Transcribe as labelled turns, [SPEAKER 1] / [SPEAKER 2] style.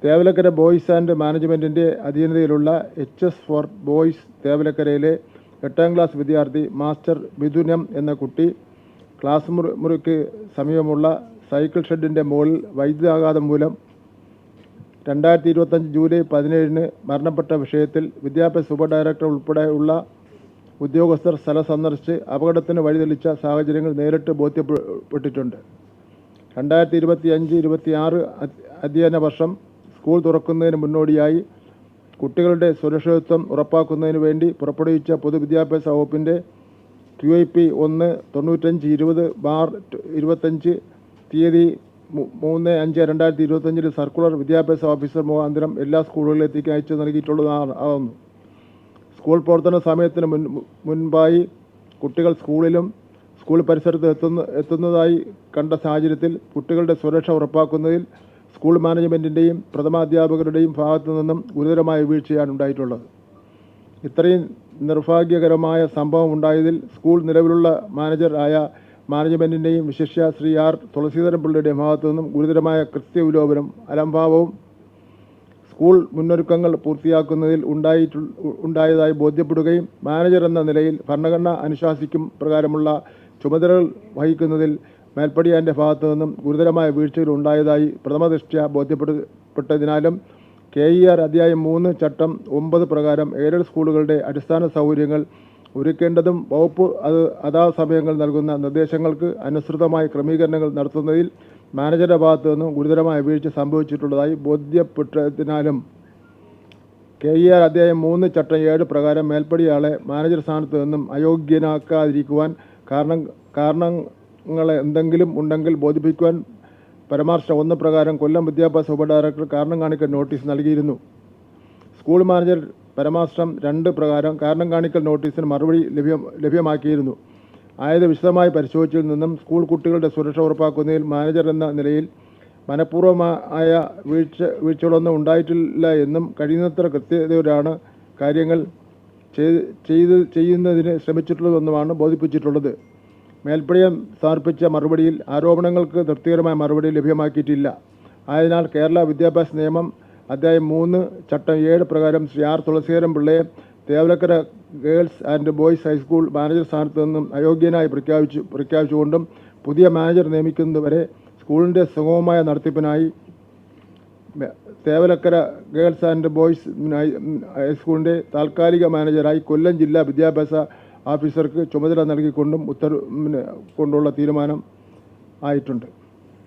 [SPEAKER 1] Thevalakkara boys and മാനേജ്മെൻറ്റിൻ്റെ അധീനതയിലുള്ള HS4 boys തേവലക്കരയിലെ 8ാം ക്ലാസ് വിദ്യാർത്ഥി മാസ്റ്റർ മിഥുനം എന്ന കുട്ടി ക്ലാസ് മുറിക്ക് സമീപമുള്ള സൈക്കിൾ ഷെഡിൻ്റെ മുകളിൽ വൈദ്യുതാഘാതം മൂലം 2025 ജൂലൈ 17 മരണപ്പെട്ട വിഷയത്തിൽ വിദ്യാഭ്യാസ ഉപഡയറക്ടർ ഉൾപ്പെടെയുള്ള ഉദ്യോഗസ്ഥർ സ്ഥലം സന്ദർശിച്ച് അപകടത്തിന് വഴിതെളിച്ച സാഹചര്യങ്ങൾ നേരിട്ട് ബോധ്യപ്പെട്ടിട്ടുണ്ട്. 2025-26 അധ്യയന വർഷം സ്കൂൾ തുറക്കുന്നതിന് മുന്നോടിയായി കുട്ടികളുടെ സുരക്ഷിതത്വം ഉറപ്പാക്കുന്നതിന് വേണ്ടി പുറപ്പെടുവിച്ച പൊതുവിദ്യാഭ്യാസ വകുപ്പിൻ്റെ QIP 1-95-20/25 തീയതി 3/5/2025 സർക്കുലർ വിദ്യാഭ്യാസ ഓഫീസർ മുഖാന്തരം എല്ലാ സ്കൂളുകളിലേക്ക് അയച്ചു നൽകിയിട്ടുള്ളതാകുന്നു. സ്കൂൾ പ്രവർത്തന സമയത്തിന് മുൻപായി കുട്ടികൾ സ്കൂൾ പരിസരത്ത് എത്തുന്നതായി കണ്ട സാഹചര്യത്തിൽ കുട്ടികളുടെ സുരക്ഷ ഉറപ്പാക്കുന്നതിൽ സ്കൂൾ മാനേജ്മെൻറ്റിൻ്റെയും പ്രഥമാധ്യാപകരുടെയും ഭാഗത്തു നിന്നും ഗുരുതരമായ വീഴ്ചയാണ് ഉണ്ടായിട്ടുള്ളത്. ഇത്രയും നിർഭാഗ്യകരമായ സംഭവം ഉണ്ടായതിൽ സ്കൂൾ നിലവിലുള്ള മാനേജർ ആയ മാനേജ്മെൻറ്റിൻ്റെയും വിശിഷ്യ ശ്രീ R. തുളസീധരൻ പിള്ളയുടെയും ഭാഗത്തു നിന്നും ഗുരുതരമായ കൃത്യവിലോപനം അലംഭാവവും സ്കൂൾ മുന്നൊരുക്കങ്ങൾ പൂർത്തിയാക്കുന്നതിൽ ഉണ്ടായതായി ബോധ്യപ്പെടുകയും മാനേജർ എന്ന നിലയിൽ ഭരണഘടന അനുശാസിക്കും പ്രകാരമുള്ള ചുമതലകൾ വഹിക്കുന്നതിൽ മേൽപ്പടിയാൻ്റെ ഭാഗത്തു നിന്നും ഗുരുതരമായ വീഴ്ചകൾ ഉണ്ടായതായി പ്രഥമദൃഷ്ട്യാ ബോധ്യപ്പെട്ടതിനാലും KER അധ്യായം 3 ചട്ടം 9 പ്രകാരം എയ്ഡഡ് സ്കൂളുകളുടെ അടിസ്ഥാന സൗകര്യങ്ങൾ ഒരുക്കേണ്ടതും വകുപ്പ് സമയങ്ങൾ നൽകുന്ന നിർദ്ദേശങ്ങൾക്ക് അനുസൃതമായ ക്രമീകരണങ്ങൾ നടത്തുന്നതിൽ മാനേജറുടെ ഭാഗത്തു നിന്നും ഗുരുതരമായ വീഴ്ച സംഭവിച്ചിട്ടുള്ളതായി ബോധ്യപ്പെട്ടതിനാലും KER അധ്യായം 3 ചട്ടം 7 പ്രകാരം മേൽപ്പടിയാളെ മാനേജർ സ്ഥാനത്ത് നിന്നും അയോഗ്യനാക്കാതിരിക്കുവാൻ കാരണങ്ങൾ എന്തെങ്കിലും ഉണ്ടെങ്കിൽ ബോധിപ്പിക്കുവാൻ പരാമർശം 1 പ്രകാരം കൊല്ലം വിദ്യാഭ്യാസ ഉപഡയറക്ടർ കാരണം കാണിക്കൽ നോട്ടീസ് നൽകിയിരുന്നു. സ്കൂൾ മാനേജർ പരാമർശം 2 പ്രകാരം കാരണം കാണിക്കൽ നോട്ടീസിന് മറുപടി ലഭ്യമാക്കിയിരുന്നു. ആയത് വിശദമായി പരിശോധിച്ചതിൽ നിന്നും സ്കൂൾ കുട്ടികളുടെ സുരക്ഷ ഉറപ്പാക്കുന്നതിൽ മാനേജർ എന്ന നിലയിൽ മനഃപൂർവമായ വീഴ്ചകളൊന്നും ഉണ്ടായിട്ടില്ല എന്നും കഴിയുന്നത്ര കൃത്യതയോടെയാണ് കാര്യങ്ങൾ ചെയ്യുന്നതിന് ശ്രമിച്ചിട്ടുള്ളതെന്നുമാണ് ബോധിപ്പിച്ചിട്ടുള്ളത്. മേൽപ്പടിയം സമർപ്പിച്ച മറുപടിയിൽ ആരോപണങ്ങൾക്ക് തൃപ്തികരമായ മറുപടി ലഭ്യമാക്കിയിട്ടില്ല. ആയതിനാൽ കേരള വിദ്യാഭ്യാസ നിയമം അധ്യായം 3 ചട്ടം 7 പ്രകാരം ശ്രീ R. തുളസീധരൻ പിള്ളയെ Thevalakkara girls and boys high school manager സ്ഥാനത്ത് നിന്നും അയോഗ്യനായി പ്രഖ്യാപിച്ചുകൊണ്ടും പുതിയ മാനേജർ നിയമിക്കുന്നതുവരെ സ്കൂളിൻ്റെ സുഗമമായ നടത്തിപ്പിനായി തേവലക്കര ഗേൾസ് ആൻഡ് ബോയ്സ് ഹൈസ്കൂളിൻ്റെ താൽക്കാലിക മാനേജറായി കൊല്ലം ജില്ലാ വിദ്യാഭ്യാസ ഓഫീസർക്ക് ചുമതല നൽകിക്കൊണ്ടും കൊണ്ടുള്ള തീരുമാനം ആയിട്ടുണ്ട്.